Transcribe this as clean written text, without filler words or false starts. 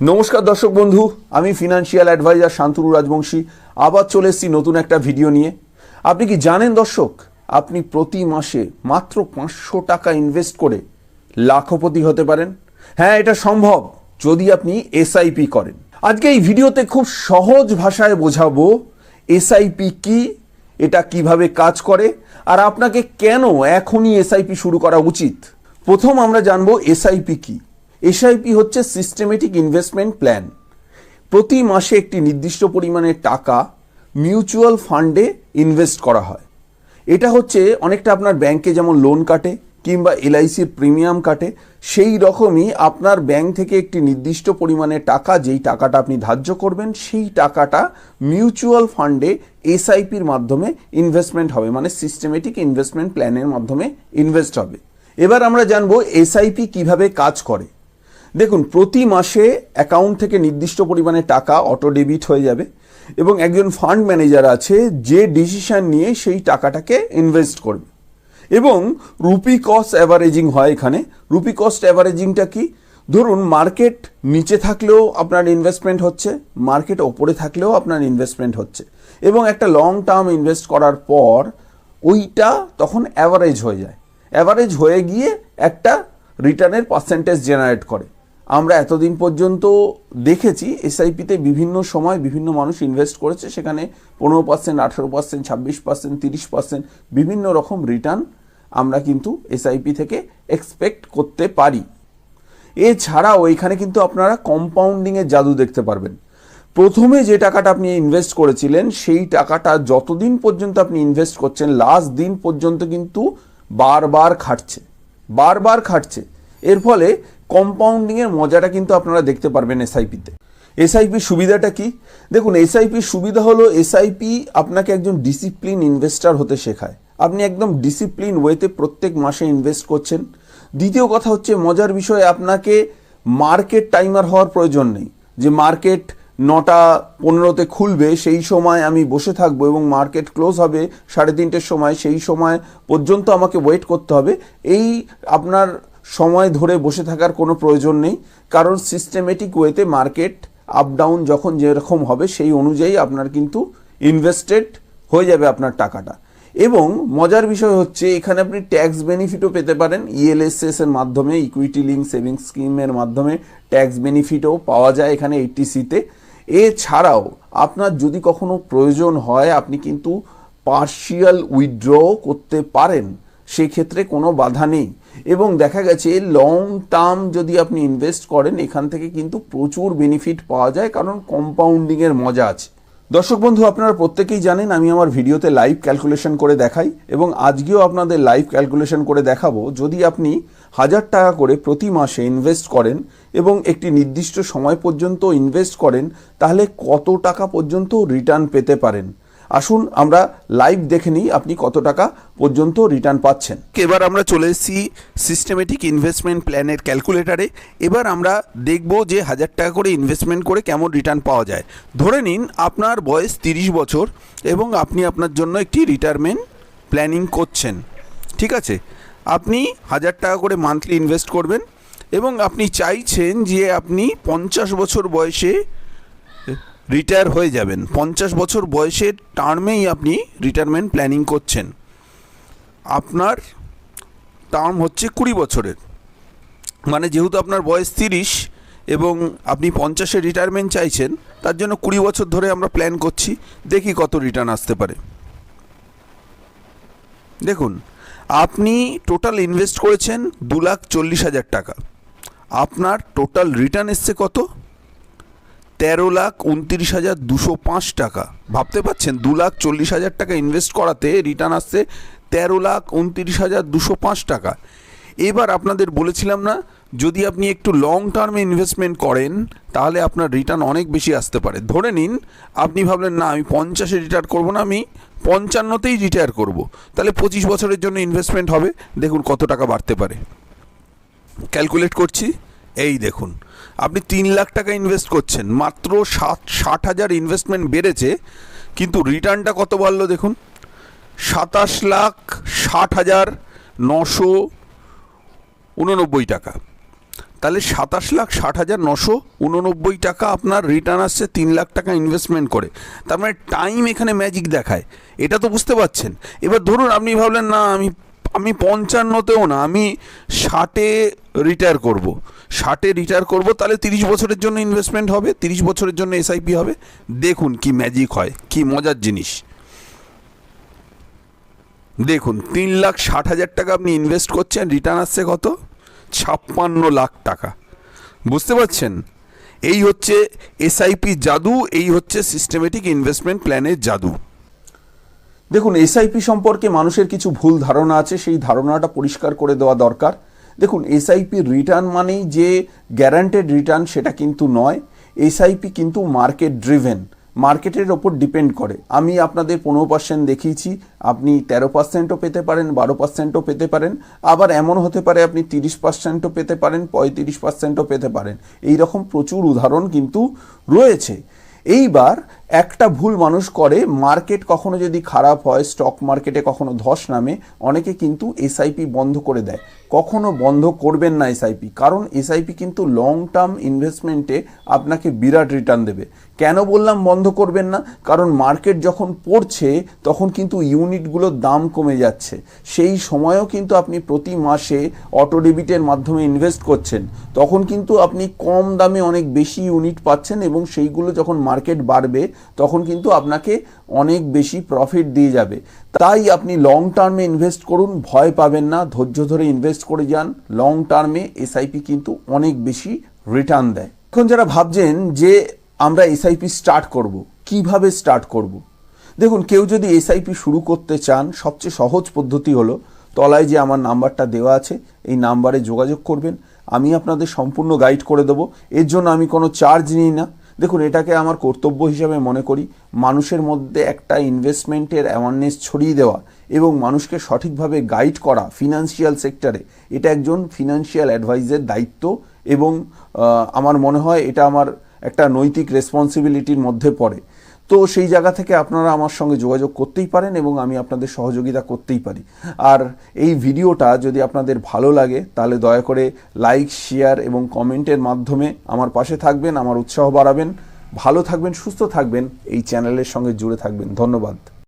নমস্কার দর্শক বন্ধু, আমি ফিনান্সিয়াল অ্যাডভাইজার শান্তনু রাজবংশী আবার চলে এসেছি নতুন একটা ভিডিও নিয়ে। আপনি কি জানেন দর্শক, আপনি প্রতি মাসে মাত্র 500 টাকা ইনভেস্ট করে লাখপতি হতে পারেন। হ্যাঁ, এটা সম্ভব যদি আপনি এসআইপি করেন। আজকে এই ভিডিওতে খুব সহজ ভাষায় বোঝাবো এসআইপি কি, এটা কিভাবে কাজ করে, আর আপনাকে কেন এখনই এসআইপি শুরু করা উচিত। প্রথম আমরা জানবো এসআইপি কি। এসআইপি হচ্ছে সিস্টেমেটিক ইনভেস্টমেন্ট প্ল্যান। প্রতি মাসে একটি নির্দিষ্ট পরিমাণের টাকা মিউচুয়াল ফান্ডে ইনভেস্ট করা হয়। এটা হচ্ছে অনেকটা আপনার ব্যাংকে যেমন লোন কাটে কিংবা এলআইসির প্রিমিয়াম কাটে, সেই রকমই আপনার ব্যাংক থেকে একটি নির্দিষ্ট পরিমাণের টাকা, যেই টাকাটা আপনি ধার্য করবেন, সেই টাকাটা মিউচুয়াল ফান্ডে এসআইপির মাধ্যমে ইনভেস্টমেন্ট হবে, মানে সিস্টেমেটিক ইনভেস্টমেন্ট প্ল্যানের মাধ্যমে ইনভেস্ট হবে। এবার আমরা জানবো এসআইপি কিভাবে কাজ করে। দেখুন, প্রতি মাসে অ্যাকাউন্ট থেকে নির্দিষ্ট পরিমাণে টাকা অটো ডেবিট হয়ে যাবে এবং একজন ফান্ড ম্যানেজার আছে যে ডিসিশন নিয়ে সেই টাকাটাকে ইনভেস্ট করবে। এবং রুপি কস্ট অ্যাভারেজিং হয় এখানে। রুপি কস্ট অ্যাভারেজিংটা কি? ধরুন, মার্কেট নিচে থাকলেও আপনার ইনভেস্টমেন্ট হচ্ছে, মার্কেট ওপরে থাকলেও আপনার ইনভেস্টমেন্ট হচ্ছে, এবং একটা লং টার্ম ইনভেস্ট করার পর ওইটা তখন অ্যাভারেজ হয়ে যায়। অ্যাভারেজ হয়ে গিয়ে একটা রিটার্নের পার্সেন্টেজ জেনারেট করে। আমরা এতদিন পর্যন্ত দেখেছি এসআইপিতে বিভিন্ন সময় বিভিন্ন মানুষ ইনভেস্ট করেছে, সেখানে 15%, 18%, 26%, 30% বিভিন্ন রকম রিটার্ন আমরা কিন্তু এসআইপি থেকে এক্সপেক্ট করতে পারি। এছাড়াও এখানে কিন্তু আপনারা কম্পাউন্ডিংয়ের জাদু দেখতে পারবেন। প্রথমে যে টাকাটা আপনি ইনভেস্ট করেছিলেন সেই টাকাটা যতদিন পর্যন্ত আপনি ইনভেস্ট করছেন, লাস্ট দিন পর্যন্ত কিন্তু বারবার খাটছে। এর ফলে কম্পাউন্ডিংয়ের মজাটা কিন্তু আপনারা দেখতে পারবেন এসআইপিতে। এসআইপির সুবিধাটা কি? দেখুন, এসআইপির সুবিধা হলো এসআইপি আপনাকে একজন ডিসিপ্লিন ইনভেস্টার হতে শেখায়। আপনি একদম ডিসিপ্লিন ওয়েতে প্রত্যেক মাসে ইনভেস্ট করছেন। দ্বিতীয় কথা হচ্ছে, মজার বিষয়, আপনাকে মার্কেট টাইমার হওয়ার প্রয়োজন নেই যে মার্কেট 9:15 খুলবে, সেই সময় আমি বসে থাকবো এবং মার্কেট ক্লোজ হবে 3:30 সময়, সেই সময় পর্যন্ত আমাকে ওয়েট করতে হবে। এই আপনার সময় ধরে বসে থাকার কোনো প্রয়োজন নেই, কারণ সিস্টেমেটিক ওয়েতে মার্কেট আপ ডাউন যখন যেরকম হবে সেই অনুযায়ী আপনার কিন্তু ইনভেস্টেড হয়ে যাবে আপনার টাকাটা। এবং মজার বিষয় হচ্ছে, এখানে আপনি ট্যাক্স বেনিফিটও পেতে পারেন। ইএলএসএস এর মাধ্যমে, ইকুইটি লিঙ্ক সেভিংস স্কিমের মাধ্যমে ট্যাক্স বেনিফিটও পাওয়া যায় এখানে 80C-তে। এছাড়াও আপনার যদি কখনো প্রয়োজন হয় আপনি কিন্তু পার্শিয়াল উইথড্র করতে পারেন, সেক্ষেত্রে কোনো বাধা নেই। এবং দেখা গেছে লং টার্ম যদি আপনি ইনভেস্ট করেন, এখান থেকে কিন্তু প্রচুর বেনিফিট পাওয়া যায়, কারণ কম্পাউন্ডিংয়ের মজা আছে। দর্শক বন্ধু, আপনারা প্রত্যেকেই জানেন আমি আমার ভিডিওতে লাইভ ক্যালকুলেশন করে দেখাই, এবং আজকেও আপনাদের লাইভ ক্যালকুলেশন করে দেখাবো। যদি আপনি 1000 টাকা করে প্রতি মাসে ইনভেস্ট করেন এবং একটি নির্দিষ্ট সময় পর্যন্ত ইনভেস্ট করেন, তাহলে কত টাকা পর্যন্ত রিটার্ন পেতে পারেন। আসুন আমরা লাইভ দেখে নিই আপনি কত টাকা পর্যন্ত রিটার্ন পাচ্ছেন। এবার আমরা চলে এসেছি সিস্টেমেটিক ইনভেস্টমেন্ট প্ল্যানের ক্যালকুলেটারে। এবার আমরা দেখব যে 1000 টাকা করে ইনভেস্টমেন্ট করে কেমন রিটার্ন পাওয়া যায়। ধরে নিন আপনার বয়স 30 বছর এবং আপনি আপনার জন্য একটি রিটায়ারমেন্ট প্ল্যানিং করছেন। ঠিক আছে, আপনি 1000 টাকা করে মান্থলি ইনভেস্ট করবেন এবং আপনি চাইছেন যে আপনি 50 বছর বয়সে রিটায়ার হয়ে যাবেন। 50 বছর বয়সের টার্মেই আপনি রিটায়ারমেন্ট প্ল্যানিং করছেন। আপনার টার্ম হচ্ছে 20 বছরের, মানে যেহেতু আপনার বয়স 30 এবং আপনি 50-এ রিটায়ারমেন্ট চাইছেন, তার জন্য 20 বছর ধরে আমরা প্ল্যান করছি। দেখি কত রিটার্ন আসতে পারে। দেখুন, আপনি টোটাল ইনভেস্ট করেছেন 2,40,000 টাকা। আপনার টোটাল রিটার্ন এসছে কত? 13,29,205 টাকা। ভাবতে পারছেন, 2,40,000 টাকা ইনভেস্ট করাতে রিটার্ন আসছে 13,29,205 টাকা। এবার আপনাদের বলেছিলাম না, যদি আপনি একটু লং টার্মে ইনভেস্টমেন্ট করেন তাহলে আপনার রিটার্ন অনেক বেশি আসতে পারে। ধরে নিন আপনি ভাবলেন না, আমি 50-এ রিটায়ার করবো না, আমি 55-তেই রিটায়ার করব, তাহলে 25 বছরের জন্য ইনভেস্টমেন্ট হবে। দেখুন কত টাকা বাড়তে পারে। ক্যালকুলেট করছি। এই দেখুন, আপনি 3 লাখ টাকা ইনভেস্ট করছেন, মাত্র 60,000 ইনভেস্টমেন্ট বেড়েছে, কিন্তু রিটার্নটা কত বাড়লো দেখুন, 27,60,989 টাকা। তাহলে 27,60,989 টাকা আপনার রিটার্ন আসছে 3 লাখ টাকা ইনভেস্টমেন্ট করে। তার মানে টাইম এখানে ম্যাজিক দেখায়, এটা তো বুঝতে পারছেন। এবার ধরুন আপনি ভাবলেন না আমি 55তেও না, আমি 60-এ রিটায়ার করব, 60-এ রিটায়ার করব, তাহলে 30 বছরের জন্য ইনভেস্টমেন্ট হবে, 30 বছরের জন্য এসআইপি হবে। দেখুন কি ম্যাজিক হয়, কি মজার জিনিস। দেখুন 3,60,000 টাকা আপনি ইনভেস্ট করছেন, রিটার্ন আসছে কত? 56 লাখ টাকা। বুঝতে পারছেন? এই হচ্ছে এসআইপি জাদু, এই হচ্ছে সিস্টেমেটিক ইনভেস্টমেন্ট প্ল্যানের জাদু। দেখুন, এসআইপি সম্পর্কে মানুষের কিছু ভুল ধারণা আছে, সেই ধারণাটা পরিষ্কার করে দেওয়া দরকার। দেখুন, এসআইপি রিটার্ন মানেই যে গ্যারান্টেড রিটার্ন সেটা কিন্তু নয়। এসআইপি কিন্তু মার্কেট ড্রিভেন, মার্কেটের ওপর ডিপেন্ড করে। আমি আপনাদের 15% দেখিয়েছি, আপনি 13%ও পেতে পারেন, 12%ও পেতে পারেন, আবার এমন হতে পারে আপনি 30%ও পেতে পারেন, 35%ও পেতে পারেন। এই রকম প্রচুর উদাহরণ কিন্তু রয়েছে। এইবার একটা ভুল মানুষ করে, মার্কেট কখনো যদি খারাপ হয়, স্টক মার্কেটে কখনো ধস নামে, অনেকে কিন্তু এসআইপি বন্ধ করে দেয়। কখনো বন্ধ করবেন না এসআইপি, কারণ এসআইপি কিন্তু লং টার্ম ইনভেস্টমেন্টে আপনাকে বিরাট রিটার্ন দেবে। কেন বললাম বন্ধ করবেন না? কারণ মার্কেট যখন পড়ছে তখন কিন্তু ইউনিটগুলোর দাম কমে যাচ্ছে, সেই সময়ও কিন্তু আপনি প্রতি মাসে অটো ডেবিটের মাধ্যমে ইনভেস্ট করছেন, তখন কিন্তু আপনি কম দামে অনেক বেশি ইউনিট পাচ্ছেন, এবং সেইগুলো যখন মার্কেট বাড়বে তখন কিন্তু আপনাকে অনেক বেশি প্রফিট দিয়ে যাবে। তাই আপনি লং টার্মে ইনভেস্ট করুন, ভয় পাবেন না, ধৈর্য ধরে ইনভেস্ট করে যান। লং টার্মে এসআইপি কিন্তু অনেক বেশি রিটার্ন দেয়। এখন যারা ভাবছেন যে আমরা এসআইপি স্টার্ট করব, কিভাবে স্টার্ট করব? দেখুন, কেউ যদি এসআইপি শুরু করতে চান, সবচেয়ে সহজ পদ্ধতি হলো তলায় যে আমার নাম্বারটা দেওয়া আছে, এই নাম্বারে যোগাযোগ করবেন, আমি আপনাদের সম্পূর্ণ গাইড করে দেবো। এর জন্য আমি কোনো চার্জ নিই না। দেখুন, এটাকে আমার কর্তব্য হিসাবে মনে করি, মানুষের মধ্যে একটা ইনভেস্টমেন্টের অ্যাওয়ারনেস ছড়িয়ে দেওয়া এবং মানুষকে সঠিকভাবে গাইড করা ফিনান্সিয়াল সেক্টরে, এটা একজন ফিনান্সিয়াল অ্যাডভাইসের দায়িত্ব, এবং আমার মনে হয় এটা আমার একটা নৈতিক রেসপন্সিবিলিটির মধ্যে পড়ে। তো সেই জায়গা থেকে আপনারা আমার সঙ্গে যোগাযোগ করতেই পারেন এবং আমি আপনাদের সহযোগিতা করতেই পারি। আর এই ভিডিওটা যদি আপনাদের ভালো লাগে তাহলে দয়া করে লাইক, শেয়ার এবং কমেন্টের মাধ্যমে আমার পাশে থাকবেন, আমার উৎসাহ বাড়াবেন। ভালো থাকবেন, সুস্থ থাকবেন, এই চ্যানেলের সঙ্গে জুড়ে থাকবেন। ধন্যবাদ।